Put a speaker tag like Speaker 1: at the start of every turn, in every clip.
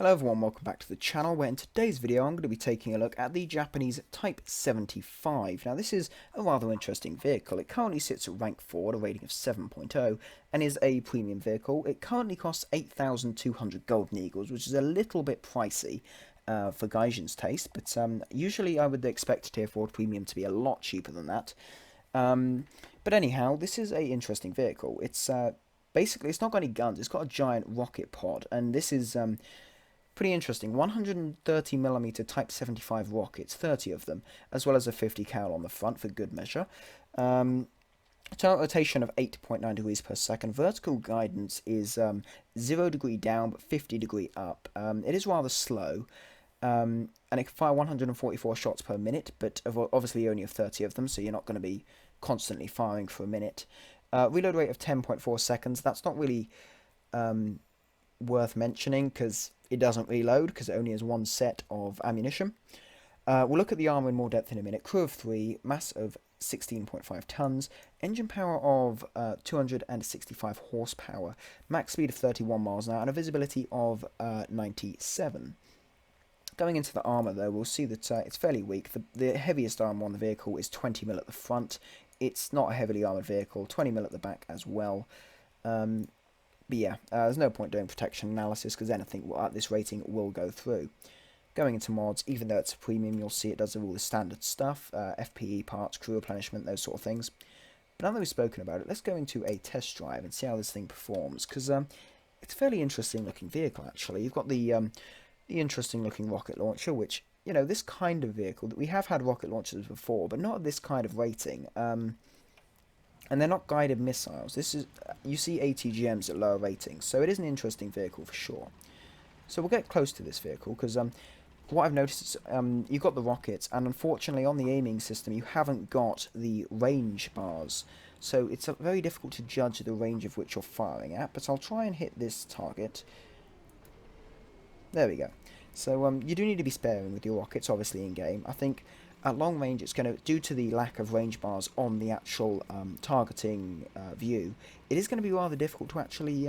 Speaker 1: Hello everyone, welcome back to the channel, where in today's video I'm going to be taking a look at the Japanese Type 75. Now this is a rather interesting vehicle. It currently sits at rank 4 at a rating of 7.0 and is a premium vehicle. It currently costs 8,200 golden eagles, which is a little bit pricey for Gaijin's taste, but usually I would expect a tier 4 premium to be a lot cheaper than that. But anyhow, this is a interesting vehicle. It's basically, it's not got any guns, it's got a giant rocket pod, and this is pretty interesting. 130mm Type 75 rockets, 30 of them, as well as a 50 cal on the front for good measure. Turn rotation of 8.9 degrees per second. Vertical guidance is 0 degree down but 50 degree up. It is rather slow, and it can fire 144 shots per minute, but obviously only have 30 of them, so you're not going to be constantly firing for a minute. Reload rate of 10.4 seconds. That's not really worth mentioning because it doesn't reload because it only has one set of ammunition. We'll look at the armor in more depth in a minute. Crew of 3, mass of 16.5 tons, engine power of 265 horsepower, max speed of 31 miles an hour, and a visibility of 97. Going into the armour though, we'll see that it's fairly weak. The heaviest armour on the vehicle is 20mm at the front. It's not a heavily armoured vehicle, 20mm at the back as well. But yeah, there's no point doing protection analysis because anything at this rating will go through. Going into mods, even though it's a premium, you'll see it does all the standard stuff, FPE parts, crew replenishment, those sort of things. But now that we've spoken about it, let's go into a test drive and see how this thing performs, because it's a fairly interesting looking vehicle actually. You've got the interesting looking rocket launcher, which, you know, this kind of vehicle, that we have had rocket launchers before, but not at this kind of rating. And they're not guided missiles. This is, you see ATGMs at lower ratings, so it is an interesting vehicle for sure. So we'll get close to this vehicle because what I've noticed is you've got the rockets, and unfortunately on the aiming system you haven't got the range bars, so it's very difficult to judge the range of which you're firing at. But I'll try and hit this target. There we go. So you do need to be sparing with your rockets, obviously in game. I think at long range, it's going to, due to the lack of range bars on the actual targeting view, it is going to be rather difficult to actually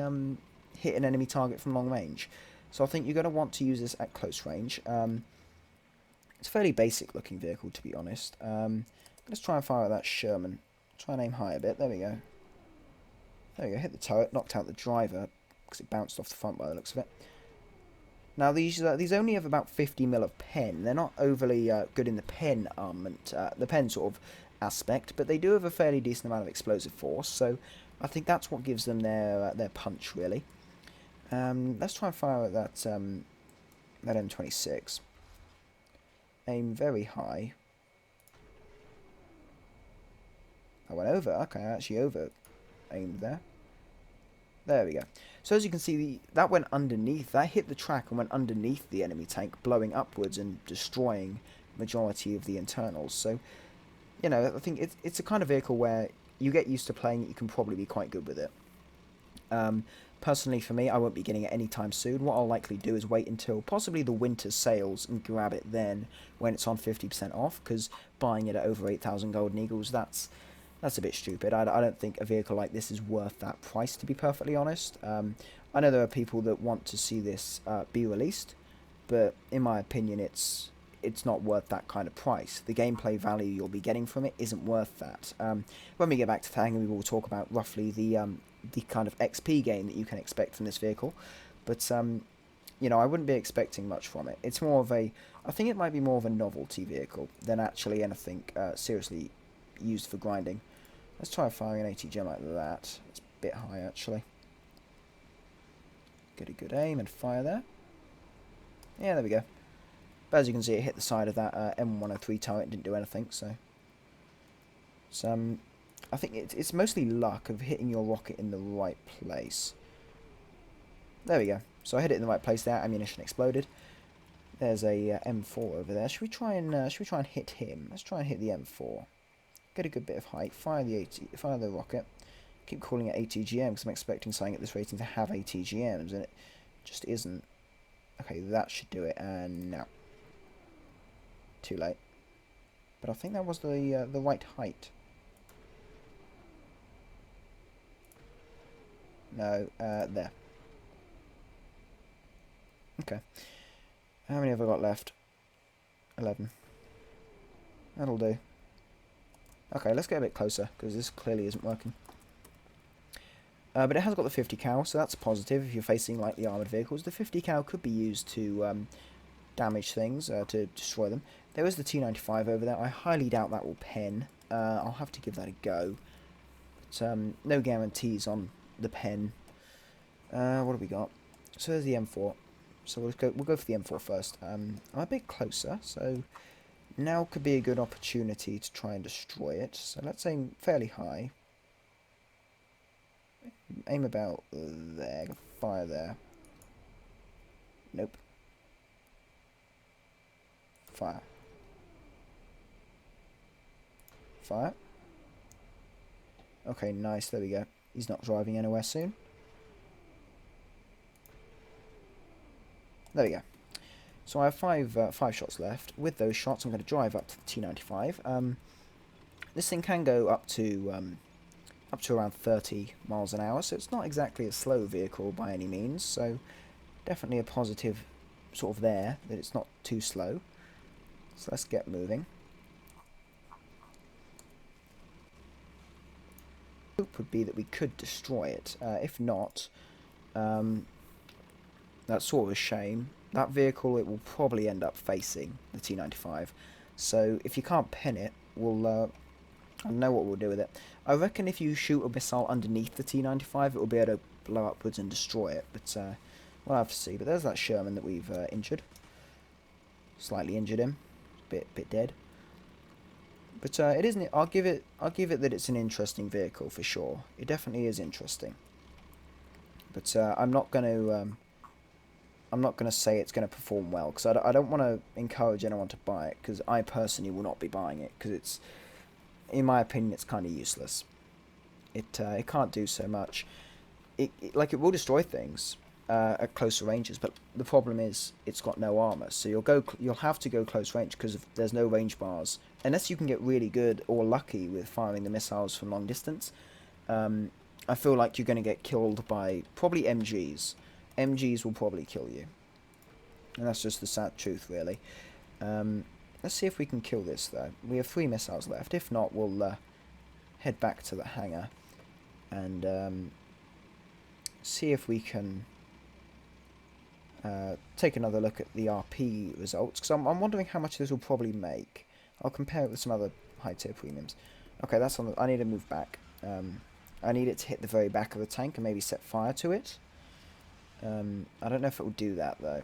Speaker 1: hit an enemy target from long range. So I think you're going to want to use this at close range. It's a fairly basic looking vehicle, to be honest. Let's try and fire at that Sherman. Try and aim high a bit. There we go. There we go. Hit the turret, knocked out the driver because it bounced off the front by the looks of it. Now these only have about 50mm of pen. They're not overly good in the pen armament, the pen sort of aspect, but they do have a fairly decent amount of explosive force. So I think that's what gives them their punch really. Let's try and fire at that that M26. Aim very high. I went over. Okay, I actually over aimed there. There we go. So as you can see, that went underneath. That hit the track and went underneath the enemy tank, blowing upwards and destroying majority of the internals. So, you know, I think it's a kind of vehicle where you get used to playing it, you can probably be quite good with it. Personally, for me, I won't be getting it anytime soon. What I'll likely do is wait until possibly the winter sales and grab it then when it's on 50% off, because buying it at over 8,000 golden eagles, that's a bit stupid. I don't think a vehicle like this is worth that price, to be perfectly honest. I know there are people that want to see this be released, but in my opinion, it's not worth that kind of price. The gameplay value you'll be getting from it isn't worth that. When we get back to Thang, we will talk about roughly the kind of XP gain that you can expect from this vehicle. But you know, I wouldn't be expecting much from it. It's more of a, I think it might be more of a novelty vehicle than actually anything seriously used for grinding. Let's try firing an ATGM like that. It's a bit high actually. Get a good aim and fire there. Yeah, there we go. But as you can see, it hit the side of that M103 turret and didn't do anything. So I think it's mostly luck of hitting your rocket in the right place. There we go. So I hit it in the right place there. Ammunition exploded. There's a M4 over there. Should we try and hit him? Let's try and hit the M4. Get a good bit of height. Fire the rocket. Keep calling it ATGM because I'm expecting something at this rating to have ATGMs, and it just isn't. Okay, that should do it. And no, too late. But I think that was the right height. No, there. Okay. How many have I got left? 11. That'll do. Okay, let's get a bit closer, because this clearly isn't working. But it has got the 50 cal, so that's positive if you're facing lightly armoured vehicles. The 50 cal could be used to damage things, to destroy them. There is the T95 over there. I highly doubt that will pen. I'll have to give that a go. But, no guarantees on the pen. What have we got? So there's the M4. So we'll go for the M4 first. I'm a bit closer, so now could be a good opportunity to try and destroy it. So let's aim fairly high. Aim about there. Fire there. Nope. Fire. Fire. Okay, nice. There we go. He's not driving anywhere soon. There we go. So I have five shots left. With those shots, I'm going to drive up to the T95. This thing can go up to around 30 miles an hour, so it's not exactly a slow vehicle by any means. So definitely a positive sort of there, that it's not too slow. So let's get moving. Hope would be that we could destroy it. If not, that's sort of a shame. That vehicle, it will probably end up facing the T95. So if you can't pin it, we'll I know what we'll do with it. I reckon if you shoot a missile underneath the T95, it will be able to blow upwards and destroy it. But we'll have to see. But there's that Sherman that we've injured. Slightly injured him. Bit dead. But it isn't. I'll give it that it's an interesting vehicle for sure. It definitely is interesting. But I'm not going to say it's going to perform well, because I don't want to encourage anyone to buy it, because I personally will not be buying it, because it's, in my opinion, it's kind of useless. It can't do so much. It will destroy things at closer ranges, but the problem is it's got no armor, so you'll have to go close range, because there's no range bars unless you can get really good or lucky with firing the missiles from long distance. I feel like you're going to get killed by probably MGs. MGs will probably kill you. And that's just the sad truth, really. Let's see if we can kill this, though. We have 3 missiles left. If not, we'll head back to the hangar and see if we can take another look at the RP results. Because I'm wondering how much this will probably make. I'll compare it with some other high-tier premiums. Okay, that's on the... I need to move back. I need it to hit the very back of the tank and maybe set fire to it. I don't know if it will do that, though.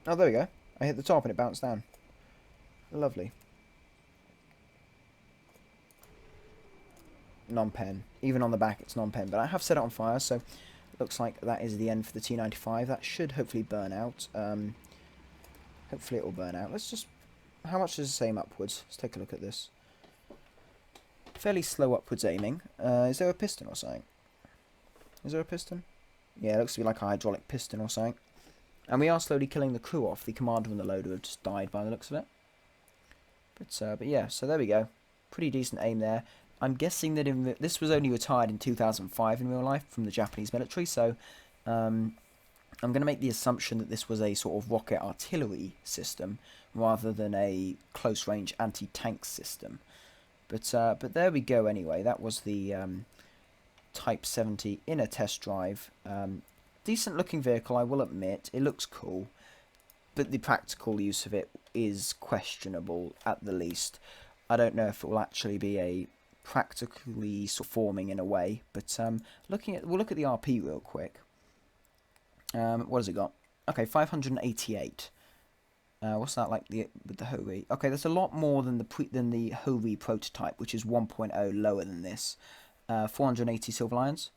Speaker 1: Oh, there we go. I hit the top and it bounced down. Lovely. Non-pen. Even on the back it's non-pen. But I have set it on fire, so it looks like that is the end for the T95. That should hopefully burn out. Hopefully it will burn out. Let's just... How much does it aim upwards? Let's take a look at this. Fairly slow upwards aiming. Is there a piston or something? Is there a piston? Yeah, it looks to be like a hydraulic piston or something. And we are slowly killing the crew off. The commander and the loader have just died by the looks of it. But yeah, so there we go. Pretty decent aim there. I'm guessing that this was only retired in 2005 in real life from the Japanese military, so I'm going to make the assumption that this was a sort of rocket artillery system rather than a close-range anti-tank system. But there we go anyway. That was the Type 70 in a test drive. Decent looking vehicle, I will admit. It looks cool. But the practical use of it is questionable at the least. I don't know if it will actually be a practically sort of forming in a way. But we'll look at the RP real quick. What has it got? Okay, 588. What's that like with the Ho-Ri? Okay, that's a lot more than the Ho-Ri prototype, which is 1.0 lower than this. 480 Silver Lions.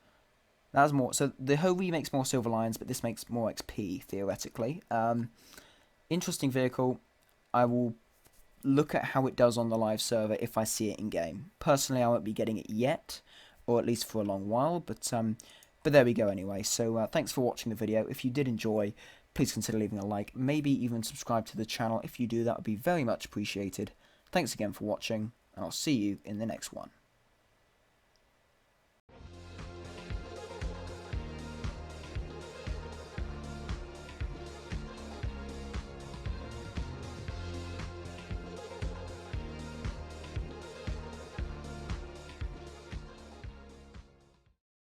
Speaker 1: That's more. So the Ho-Ri makes more Silver Lions, but this makes more XP theoretically. Interesting vehicle. I will look at how it does on the live server if I see it in game. Personally, I won't be getting it yet, or at least for a long while. But there we go anyway. So thanks for watching the video. If you did enjoy, please consider leaving a like, maybe even subscribe to the channel. If you do, that would be very much appreciated. Thanks again for watching, and I'll see you in the next one.